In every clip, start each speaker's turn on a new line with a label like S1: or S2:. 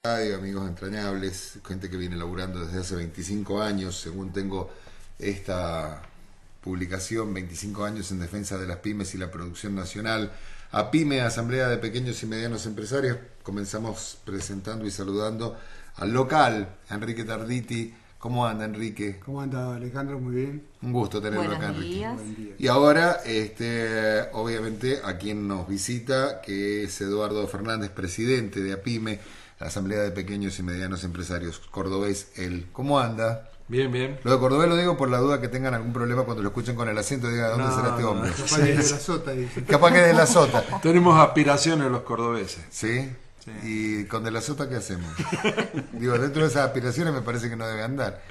S1: Radio, amigos entrañables, gente que viene laburando desde hace 25 años, según tengo esta publicación, 25 años en defensa de las pymes y la producción nacional. APYME, Asamblea de Pequeños y Medianos Empresarios. Comenzamos presentando y saludando al local, Enrique Tarditi. ¿Cómo anda, Enrique?
S2: ¿Cómo anda, Alejandro? Muy bien.
S1: Un gusto tenerlo acá,
S3: Buenos
S1: Enrique.
S3: días.
S2: Buen día.
S1: Y ahora, obviamente, a quien nos visita, que es Eduardo Fernández, presidente de APYME, la Asamblea de Pequeños y Medianos Empresarios, cordobés. ¿Cómo anda?
S4: Bien, bien.
S1: Lo de cordobés lo digo por la duda que tengan algún problema cuando lo escuchen con el acento y digan, ¿dónde será este hombre?
S2: Capaz que es de la sota, dice.
S1: Capaz que es de la sota.
S4: Tenemos aspiraciones los cordobeses.
S1: ¿Sí?
S4: Sí.
S1: ¿Y con de la sota qué hacemos? Digo, dentro de esas aspiraciones me parece que no debe andar.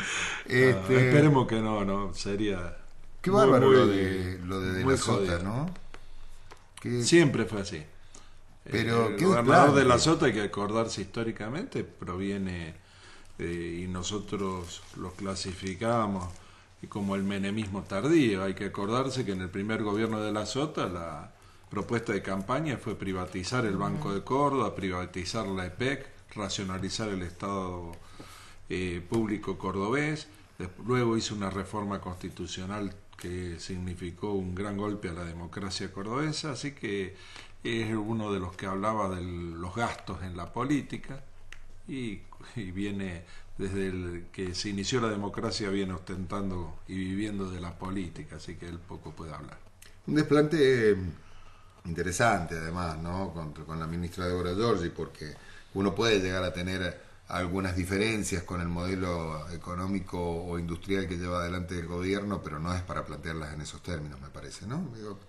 S4: Esperemos que no, sería...
S1: Qué
S4: muy,
S1: bárbaro
S4: muy-
S1: lo de
S4: muy
S1: la sota,
S4: jodido.
S1: ¿no? Qué-
S4: Siempre fue así.
S1: Pero
S4: El
S1: qué
S4: gobernador de la
S1: desplante.
S4: Sota, hay que acordarse históricamente, proviene y nosotros los clasificamos como el menemismo tardío. Hay que acordarse que en el primer gobierno de la Sota la propuesta de campaña fue privatizar el Banco de Córdoba, privatizar la EPEC, racionalizar el Estado público cordobés. Luego hizo una reforma constitucional que significó un gran golpe a la democracia cordobesa, así que es uno de los que hablaba de los gastos en la política y viene desde el que se inició la democracia, viene ostentando y viviendo de la política, así que él poco puede hablar.
S1: Un desplante interesante, además, ¿no? Con la ministra Débora Giorgi, porque uno puede llegar a tener algunas diferencias con el modelo económico o industrial que lleva adelante el gobierno, pero no es para plantearlas en esos términos, me parece, ¿no? Digo,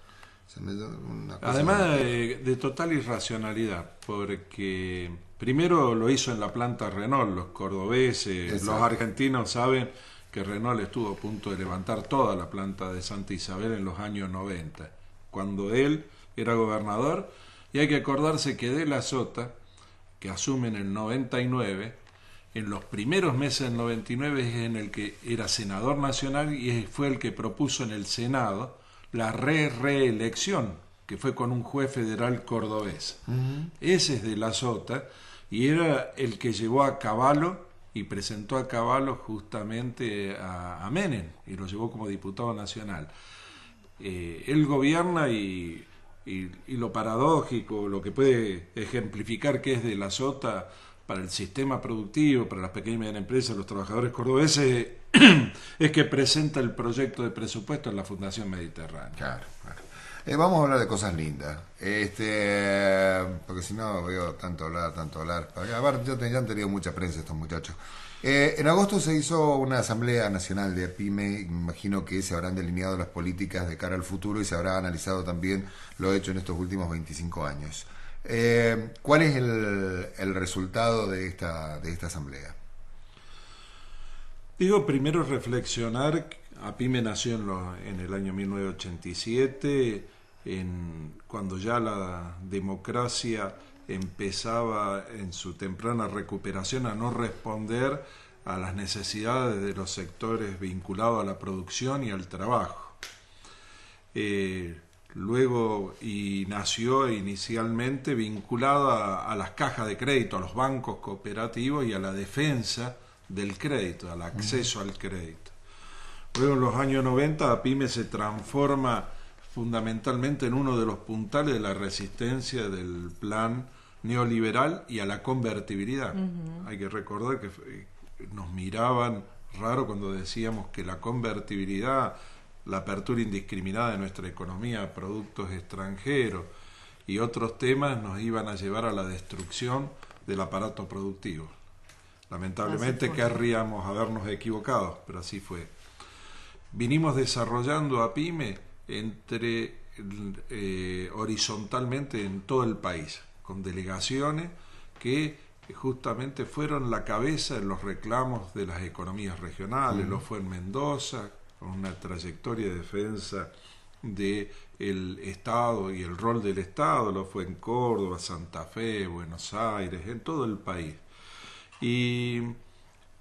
S1: una cosa
S4: Además de total irracionalidad, porque primero lo hizo en la planta Renault, los cordobeses,
S1: Exacto.
S4: los argentinos saben que Renault estuvo a punto de levantar toda la planta de Santa Isabel en los años 90, cuando él era gobernador, y hay que acordarse que de la Sota, que asume en el 99, en los primeros meses del 99 es en el que era senador nacional y fue el que propuso en el Senado la reelección, que fue con un juez federal cordobés. Ese es de la Sota y era el que llevó a Cavallo y presentó a Cavallo justamente a Menem y lo llevó como diputado nacional. Él gobierna y lo paradójico, lo que puede ejemplificar que es de la Sota para el sistema productivo, para las pequeñas y medianas empresas, los trabajadores cordobeses, es que presenta el proyecto de presupuesto en la Fundación Mediterránea.
S1: Claro, claro. Vamos a hablar de cosas lindas, porque si no veo tanto hablar. A ver, ya han tenido mucha prensa estos muchachos. En agosto se hizo una asamblea nacional de APYME, y me imagino que se habrán delineado las políticas de cara al futuro y se habrá analizado también lo hecho en estos últimos 25 años. ¿Cuál es el resultado de esta asamblea?
S4: Digo, primero reflexionar, APYME nació en el año 1987, cuando ya la democracia empezaba en su temprana recuperación a no responder a las necesidades de los sectores vinculados a la producción y al trabajo. Luego, y nació inicialmente vinculado a las cajas de crédito, a los bancos cooperativos y a la defensa del crédito, al acceso al crédito. Luego en los años 90 APYME se transforma fundamentalmente en uno de los puntales de la resistencia del plan neoliberal y a la convertibilidad. Hay que recordar que nos miraban raro cuando decíamos que la convertibilidad, la apertura indiscriminada de nuestra economía a productos extranjeros y otros temas nos iban a llevar a la destrucción del aparato productivo. Lamentablemente
S3: Así fue.
S4: querríamos habernos equivocado, pero así fue. Vinimos desarrollando APYME horizontalmente en todo el país, con delegaciones que justamente fueron la cabeza en los reclamos de las economías regionales. Lo fue en Mendoza, con una trayectoria de defensa del Estado y el rol del Estado. Lo fue en Córdoba, Santa Fe, Buenos Aires, en todo el país. Y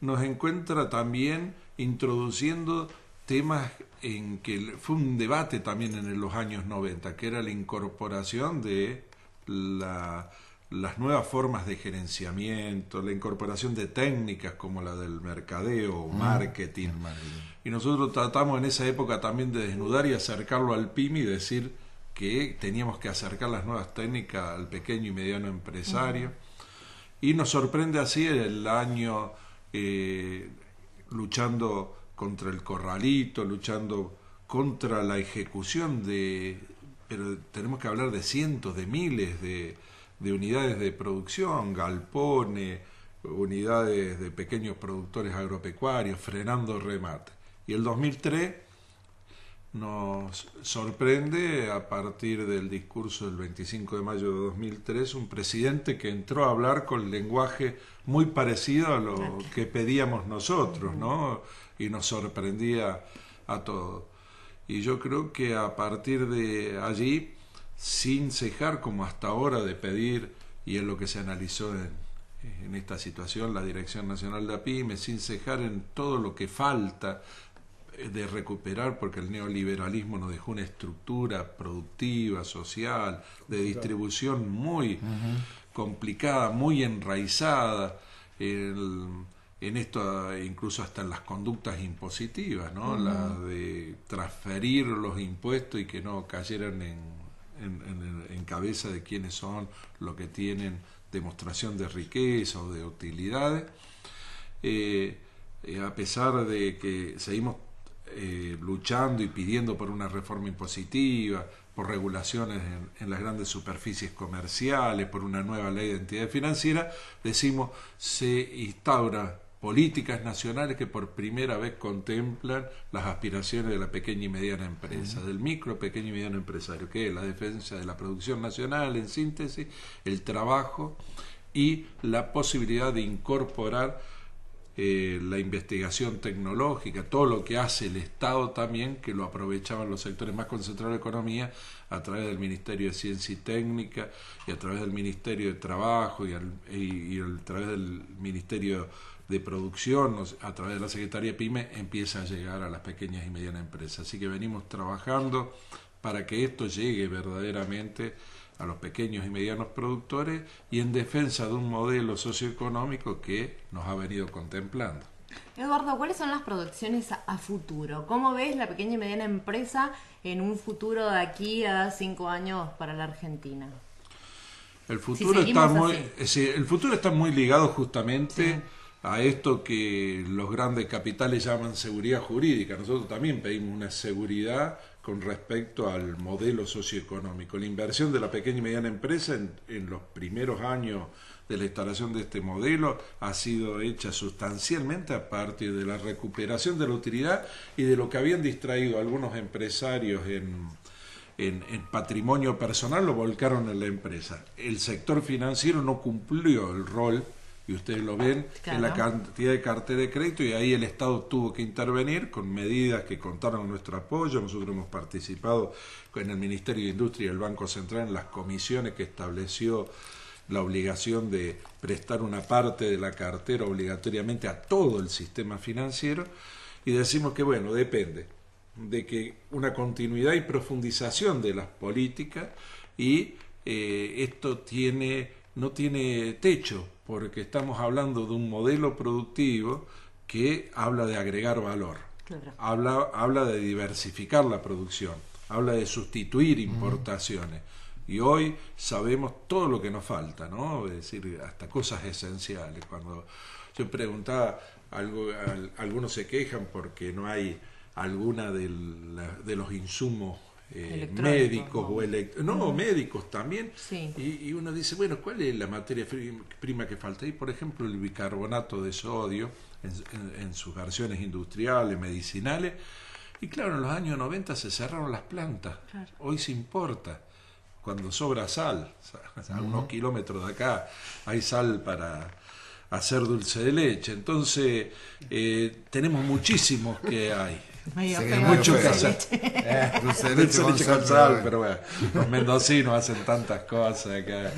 S4: nos encuentra también introduciendo temas en que fue un debate también en los años 90, que era la incorporación de las nuevas formas de gerenciamiento, la incorporación de técnicas como la del mercadeo o marketing. Y nosotros tratamos en esa época también de desnudar y acercarlo al PYME y decir que teníamos que acercar las nuevas técnicas al pequeño y mediano empresario. Y nos sorprende así el año luchando contra el corralito, luchando contra la ejecución pero tenemos que hablar de cientos de miles de unidades de producción, galpones, unidades de pequeños productores agropecuarios, frenando remate. Y el 2003 nos sorprende a partir del discurso del 25 de mayo de 2003, un presidente que entró a hablar con lenguaje muy parecido a lo que pedíamos nosotros, ¿no? Y nos sorprendía a todos. Y yo creo que a partir de allí, sin cejar como hasta ahora de pedir, y es lo que se analizó en esta situación, la Dirección Nacional de APYME, sin cejar en todo lo que falta de recuperar, porque el neoliberalismo nos dejó una estructura productiva, social, de distribución muy complicada, muy enraizada en esto, incluso hasta en las conductas impositivas, ¿no? La de transferir los impuestos y que no cayeran en cabeza de quiénes son, lo que tienen demostración de riqueza o de utilidades, a pesar de que seguimos luchando y pidiendo por una reforma impositiva, por regulaciones en las grandes superficies comerciales, por una nueva ley de entidad financiera, decimos, se instaura políticas nacionales que por primera vez contemplan las aspiraciones de la pequeña y mediana empresa, del micro, pequeño y mediano empresario, que es la defensa de la producción nacional, en síntesis, el trabajo y la posibilidad de incorporar la investigación tecnológica, todo lo que hace el Estado también, que lo aprovechaban los sectores más concentrados de la economía a través del Ministerio de Ciencia y Técnica y a través del Ministerio de Trabajo y a través del Ministerio de Producción, a través de la Secretaría PYME, empieza a llegar a las pequeñas y medianas empresas. Así que venimos trabajando para que esto llegue verdaderamente a los pequeños y medianos productores y en defensa de un modelo socioeconómico que nos ha venido contemplando.
S3: Eduardo, ¿cuáles son las proyecciones a futuro? ¿Cómo ves la pequeña y mediana empresa en un futuro de aquí a 5 años para la Argentina?
S4: El futuro, el futuro está muy ligado justamente a esto que los grandes capitales llaman seguridad jurídica. Nosotros también pedimos una seguridad con respecto al modelo socioeconómico. La inversión de la pequeña y mediana empresa en los primeros años de la instalación de este modelo ha sido hecha sustancialmente a partir de la recuperación de la utilidad y de lo que habían distraído algunos empresarios en patrimonio personal, lo volcaron en la empresa. El sector financiero no cumplió el rol, y ustedes lo ven, en la cantidad de cartera de crédito, y ahí el Estado tuvo que intervenir con medidas que contaron con nuestro apoyo. Nosotros hemos participado en el Ministerio de Industria y el Banco Central en las comisiones que estableció la obligación de prestar una parte de la cartera obligatoriamente a todo el sistema financiero, y decimos que, bueno, depende de que una continuidad y profundización de las políticas, y esto no tiene techo, porque estamos hablando de un modelo productivo que habla de agregar valor, habla de diversificar la producción, habla de sustituir importaciones. Y hoy sabemos todo lo que nos falta, ¿no? Es decir, hasta cosas esenciales. Cuando yo preguntaba, algunos se quejan porque no hay alguna de los insumos médicos o médicos también, y uno dice, bueno, ¿cuál es la materia prima que falta? Y por ejemplo el bicarbonato de sodio en sus versiones industriales, medicinales, y claro, en los años 90 se cerraron las plantas, hoy se importa. Cuando sobra sal, a unos kilómetros de acá hay sal para hacer dulce de leche, entonces tenemos muchísimos que hay. Mucho que hacer. Dulce de leche con sal, pero bueno, los mendocinos hacen tantas cosas acá.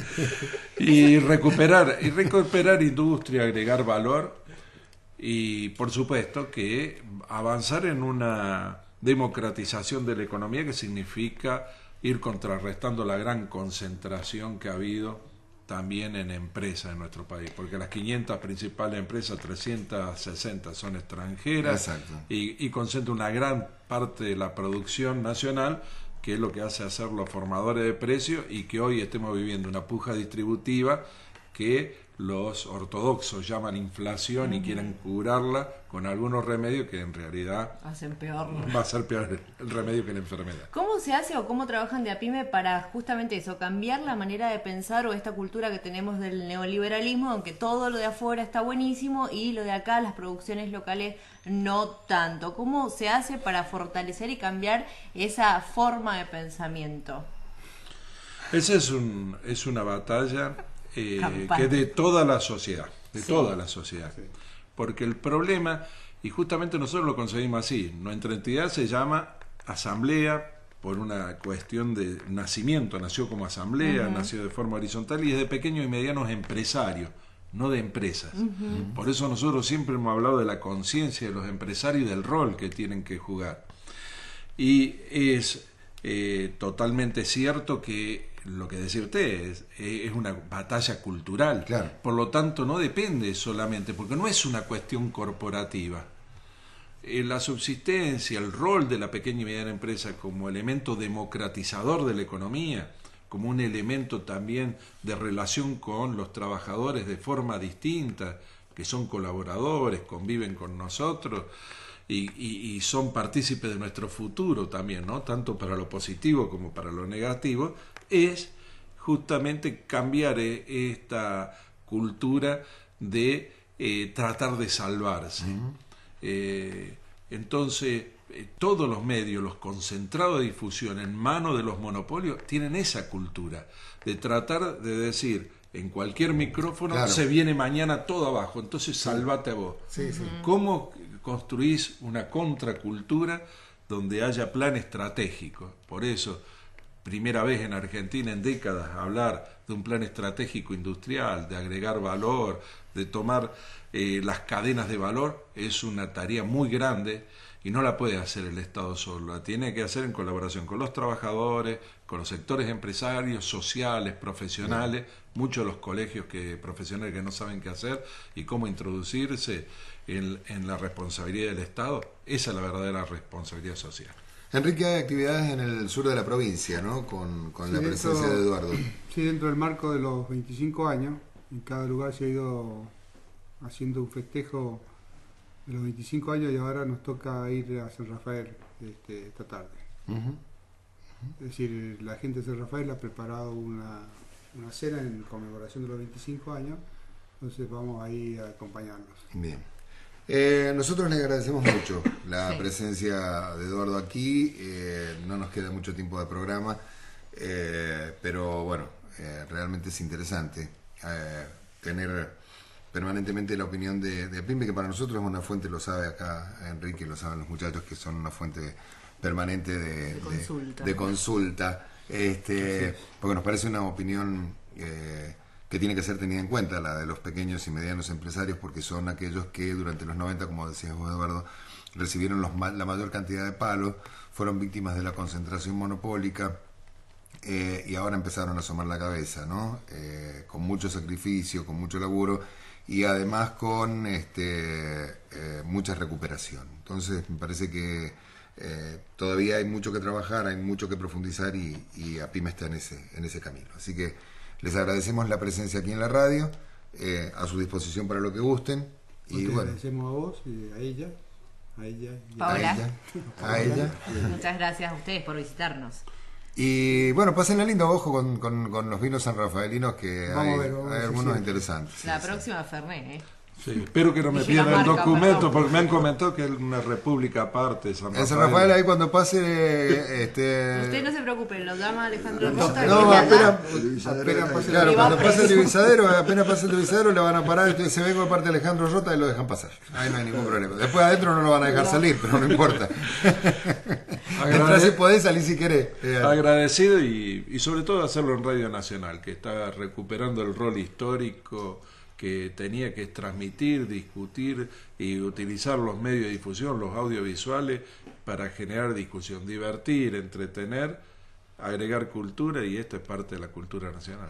S4: Y recuperar industria, agregar valor, y por supuesto que avanzar en una democratización de la economía, que significa ir contrarrestando la gran concentración que ha habido también en empresas en nuestro país, porque las 500 principales empresas, 360 son extranjeras.
S1: Exacto.
S4: Y concentra una gran parte de la producción nacional, que es lo que hace hacer los formadores de precios, y que hoy estemos viviendo una puja distributiva que los ortodoxos llaman inflación y quieren curarla con algunos remedios que en realidad
S3: Hacen peor.
S4: va a ser peor el remedio que la enfermedad.
S3: ¿Cómo se hace o cómo trabajan de APYME para justamente eso, cambiar la manera de pensar o esta cultura que tenemos del neoliberalismo, aunque todo lo de afuera está buenísimo y lo de acá, las producciones locales, no tanto? ¿Cómo se hace para fortalecer y cambiar esa forma de pensamiento?
S4: Esa es una batalla
S3: Campal.
S4: que de toda la sociedad,
S3: Sí.
S4: toda la sociedad. Porque el problema, y justamente nosotros lo conseguimos así, nuestra entidad se llama Asamblea por una cuestión de nacimiento, nació como asamblea, nació de forma horizontal y es de pequeños y medianos empresarios, no de empresas. Por eso nosotros siempre hemos hablado de la conciencia de los empresarios y del rol que tienen que jugar. Y es totalmente cierto que lo que decía usted es una batalla cultural.
S1: Claro.
S4: Por lo tanto, no depende solamente, porque no es una cuestión corporativa. La subsistencia, el rol de la pequeña y mediana empresa como elemento democratizador de la economía, como un elemento también de relación con los trabajadores de forma distinta, que son colaboradores, conviven con nosotros y son partícipes de nuestro futuro también, ¿no? Tanto para lo positivo como para lo negativo, es justamente cambiar esta cultura de tratar de salvarse. Entonces, todos los medios, los concentrados de difusión en manos de los monopolios, tienen esa cultura de tratar de decir, en cualquier micrófono,
S1: Claro.
S4: se viene mañana todo abajo, entonces salvate a vos.
S1: Sí, sí.
S4: ¿Cómo construís una contracultura donde haya plan estratégico? Por eso, primera vez en Argentina en décadas hablar de un plan estratégico industrial, de agregar valor, de tomar las cadenas de valor, es una tarea muy grande y no la puede hacer el Estado solo, la tiene que hacer en colaboración con los trabajadores, con los sectores empresarios, sociales, profesionales, muchos de los colegios profesionales que no saben qué hacer y cómo introducirse en la responsabilidad del Estado. Esa es la verdadera responsabilidad social.
S1: Enrique, hay actividades en el sur de la provincia, ¿no? Con
S2: Sí,
S1: la presencia de Eduardo.
S2: Sí, dentro del marco de los 25 años, en cada lugar se ha ido haciendo un festejo de los 25 años y ahora nos toca ir a San Rafael esta tarde.
S1: Ujú.
S2: Es decir, la gente de San Rafael ha preparado una cena en conmemoración de los 25 años, entonces vamos ahí a acompañarlos.
S1: Bien. Nosotros le agradecemos mucho la
S3: Sí.
S1: presencia de Eduardo aquí. No nos queda mucho tiempo de programa, pero bueno, realmente es interesante tener permanentemente la opinión de APYME, que para nosotros es una fuente, lo sabe acá Enrique, lo saben los muchachos, que son una fuente permanente de
S3: consulta.
S1: de consulta, porque nos parece una opinión que tiene que ser tenida en cuenta, la de los pequeños y medianos empresarios, porque son aquellos que durante los 90, como decías vos, Eduardo, recibieron la mayor cantidad de palos, fueron víctimas de la concentración monopólica, y ahora empezaron a asomar la cabeza, ¿no? Con mucho sacrificio, con mucho laburo y además con mucha recuperación. Entonces me parece que todavía hay mucho que trabajar, hay mucho que profundizar y APYME está en ese camino. Así que les agradecemos la presencia aquí en la radio, a su disposición para lo que gusten. Y
S2: Te
S1: bueno,
S2: agradecemos a vos y a ella y
S3: Paola.
S1: a ella.
S3: Muchas gracias a ustedes por visitarnos.
S1: Y bueno, pásenla lindo, ojo con los vinos sanrafaelinos, que
S2: Vamos a ver, vamos a
S1: hay
S2: ver si
S1: algunos
S2: sí.
S1: interesantes.
S3: La
S1: sí.
S3: próxima Fernet,
S4: Sí, espero que no me
S3: Dije la
S4: pierdan el
S3: marca,
S4: documento,
S3: perdón.
S4: porque me han comentado que es una república aparte.
S1: En San Rafael, ahí cuando pase.
S3: Usted no se preocupe, lo llama Alejandro Rota.
S1: No,
S3: que
S1: apenas
S2: pase
S1: claro,
S3: Y va
S1: cuando pase
S3: preso.
S1: el divisadero, le van a parar. Entonces se vengo de parte de Alejandro Rota y lo dejan pasar. Ahí no hay ningún problema. Después adentro no lo van a dejar salir, pero no importa. Entrás si podés, salís si querés.
S4: Agradecido y sobre todo hacerlo en Radio Nacional, que está recuperando el rol histórico que tenía, que es transmitir, discutir y utilizar los medios de difusión, los audiovisuales, para generar discusión, divertir, entretener, agregar cultura, y esto es parte de la cultura nacional.